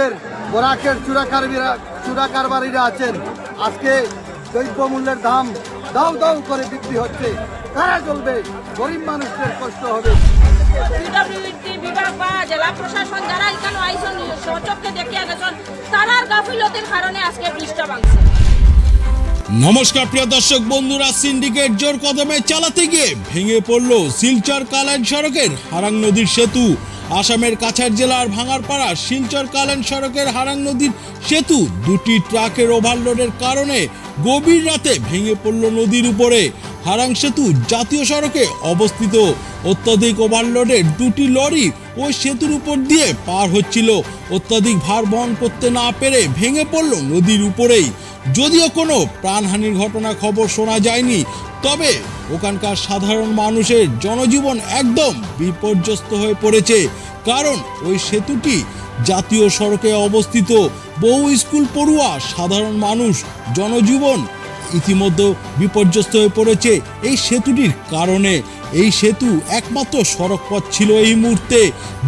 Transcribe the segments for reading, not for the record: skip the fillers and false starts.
অঞ্চলের বরাকের চোরাকারবারিরা আছেন। আজকে দ্রব্যমূল্যের দাম দাউ দাউ করে বৃদ্ধি হচ্ছে। কারা চলবে? গরিব মানুষদের কষ্ট হবে। পিডব্লিউডি বিভাগ বা জেলা প্রশাসন যারা এখানে আইসন সচক্ষে দেখিয়া গেছেন তারার গাফিলতির কারণে আজকে বৃষ্টি ভাঙছে। নমস্কার প্রিয় দর্শক বন্ধুরা, সিন্ডিকেট জোর কদমে চালাতে গিয়ে ভেঙে পড়ল শিলচর কালাইন সড়কের হারাং নদীর সেতু। আসামের কাছাড় জেলার ভাঙারপাড়া শিলচর কালাইন সড়কের হারাং নদীর সেতু দুটি ট্রাকের ওভারলোডের কারণে গভীর রাতে ভেঙে পড়ল নদীর উপরে। হারাং সেতু জাতীয় সড়কে অবস্থিত। অত্যাধিক ওভারলোডের দুটি লরি ওই সেতুর উপর দিয়ে পার হচ্ছিল। অত্যাধিক ভার বহন করতে না পেরে ভেঙে পড়ল নদীর উপরেই। যদিও কোনো প্রাণহানির ঘটনা খবর শোনা যায়নি, তবে ওখানকার সাধারণ মানুষের জনজীবন একদম বিপর্যস্ত হয়ে পড়েছে। কারণ ওই সেতুটি জাতীয় সড়কে অবস্থিত। বহু স্কুল পড়ুয়া, সাধারণ মানুষ, জনজীবন ইতিমধ্যে বিপর্যস্ত হয়ে পড়েছে এই সেতুটির কারণে। এই সেতু একমাত্র সড়ক পথ ছিল এই মুহূর্তে।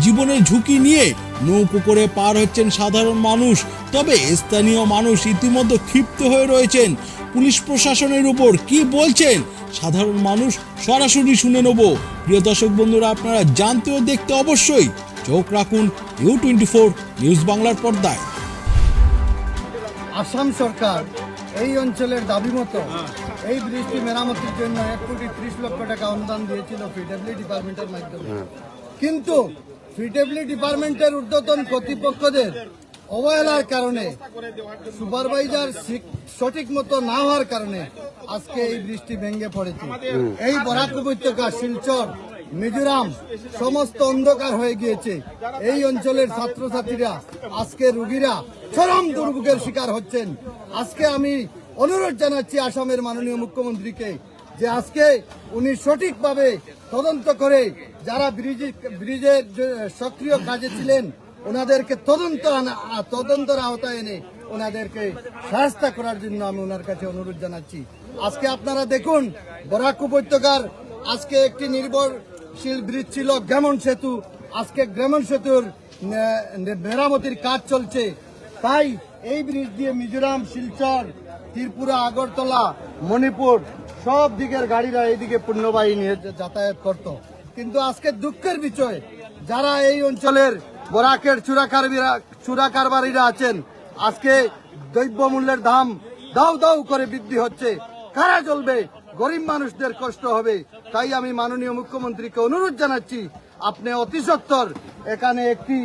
জীবনের ঝুঁকি নিয়ে নৌকো করে পার হচ্ছেন সাধারণ মানুষ। তবে স্থানীয় মানুষ ইতিমধ্যে ক্ষিপ্ত হয়ে রয়েছেন। পুলিশ প্রশাসনের উপর কি বলছেন সাধারণ মানুষ সরাসরি শুনে নেব। প্রিয় দর্শক বন্ধুরা, আপনারা জানতে ও দেখতে অবশ্যই চোখ রাখুন U24 নিউজ বাংলার পর্দায়। আসাম সরকার এই অঞ্চলের দাবি মতো এই ব্রিজটি মেরামতির জন্য 1,30,00,000 টাকা অনুদান দিয়েছিল পিডব্লিউ ডিপার্টমেন্টের মাধ্যমে। কিন্তু পিডব্লিউ ডিপার্টমেন্টের ঊর্ধ্বতন কর্তৃপক্ষদের অবহেলার কারণে, সুপারভাইজার সঠিক মতো না হওয়ার কারণে আজকে এই বৃষ্টি ভেঙে পড়েছে। এই বরাক উপত্যকা, শিলচর, মিজোরাম সমস্ত অন্ধকার হয়ে গিয়েছে। এই অঞ্চলের ছাত্রছাত্রীরা, আজকে রোগীরা চরম দুর্ভোগের শিকার হচ্ছেন। আজকে আমি অনুরোধ জানাচ্ছি আসামের মাননীয় মুখ্যমন্ত্রীকে যে আজকে উনি সঠিকভাবে তদন্ত করে যারা ব্রিজের সক্রিয় কাজে ছিলেন ওনাদেরকে তদন্তের আওতায় এনে ওনাদেরকে সাহায্য করার জন্য আমি ওনার কাছে অনুরোধ জানাচ্ছি। আজকে আপনারা দেখুন, বরাক উপত্যকার আজকে একটি নির্ভরশীল ব্রিজ ছিল গ্রামন সেতু। আজকে গ্রামন সেতুর মেরামতির কাজ চলছে। তাই এই ব্রিজ দিয়ে মিজোরাম, শিলচর, ত্রিপুরা, আগরতলা, মণিপুর সব দিকের গাড়িরা এইদিকে পণ্যবাহী নিয়ে যাতায়াত করত। কিন্তু আজকে দুঃখের বিষয়, যারা এই অঞ্চলের বরাকের চোরাকারবারিরা আছেন, আজকে দ্রব্যমূল্যের দাম দাউ দাউ করে বৃদ্ধি হচ্ছে। কারা চলবে? গরিব মানুষদের কষ্ট হবে। তাই আমি মাননীয় মুখ্যমন্ত্রীকে অনুরোধ জানাচ্ছি, আপনি অতি সত্বর এখানে একটি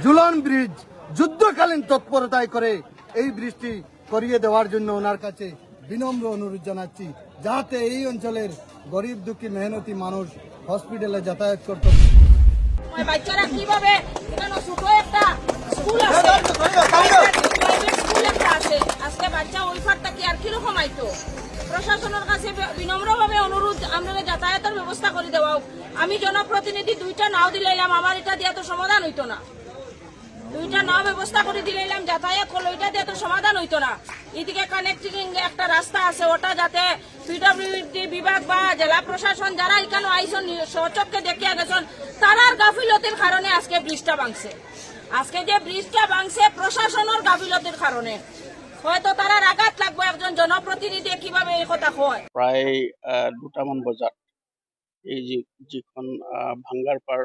ঝুলন ব্রিজ যুদ্ধকালীন তৎপরতায় করে এই ব্রিজটি করিয়ে দেওয়ার জন্য ওনার কাছে বিনম্র অনুরোধ জানাচ্ছি, যাতে এই অঞ্চলের গরিব দুঃখী মেহনতি মানুষ হসপিটালে যাতায়াত করতে। বাচ্চারা কিভাবে এখানে ছোট একটা স্কুল আছে, স্কুল একটা আছে, আজকে বাচ্চা ওই ফারটা কি আর কিরকম আইতো? প্রশাসনের কাছে বিনম্রভাবে অনুরোধ, আপনারা যাতায়াতের ব্যবস্থা করে দেওয়া। আমি জনপ্রতিনিধি, দুইটা নাও দিলাম, আমার এটা দিয়ে তো সমাধান হইতো না। দুইটা নাও ব্যবস্থা করে দিলাম, যাতায়াত করলো, এটা দিয়ে তো সমাধান হইতো না। এদিকে কানেক্টিং একটা রাস্তা আছে, ওটা যাতে পিডব্লিউডি বিভাগ বা জেলা প্রশাসন যারা এখানে আইসন সচক্ষে দেখিয়া গেছেন তারার গাফিলতির কারণে আজকে ব্রিজটা ভাঙছে। আজকে যে ব্রিজটা ভাঙছে প্রশাসনের গাফিলতির কারণে। হয়তো তারা আঘাত লাগবে একজন জনপ্রতিনিধি কিভাবে এই কথা হয়। প্ৰায় 2টামান বজাত এই যিখন ভাঙ্গাৰপাৰ,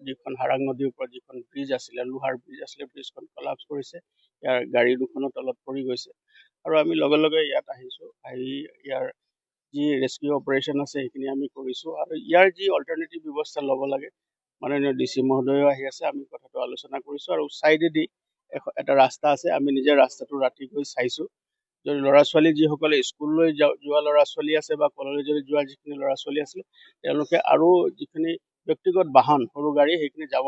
যিখন হাৰাং নদীৰ ওপৰত যিখন ব্ৰিজ আছিলে, লোহাৰ ব্ৰিজ আছিলে, ব্ৰিজখন কলাপছ কৰিছে। ইয়াৰ গাড়ী দুখনৰ তলত পৰি গৈছে আৰু আমি লগে লগে ইয়াত আহিছোঁ। আহি ইয়াৰ যি ৰেস্কিউ অপাৰেশ্যন আছে সেইখিনি আমি কৰিছোঁ আৰু ইয়াৰ যি অল্টাৰনেটিভ ব্যৱস্থা ল'ব লাগে, মাননীয় DC মহোদয়ো আহি আছে, আমি কথাটো আলোচনা কৰিছোঁ। আৰু ছাইডেদি এটা ৰাস্তা আছে, আমি নিজে ৰাস্তাটো ৰাতি গৈ চাইছোঁ। যদি ল'ৰা ছোৱালী যিসকলে স্কুললৈ যোৱা ল'ৰা ছোৱালী আছে বা কলেজলৈ যোৱা যিখিনি ল'ৰা ছোৱালী আছিলে, তেওঁলোকে আৰু যিখিনি ব্যক্তিগত বাহন, সৰু গাড়ী, সেইখিনি যাব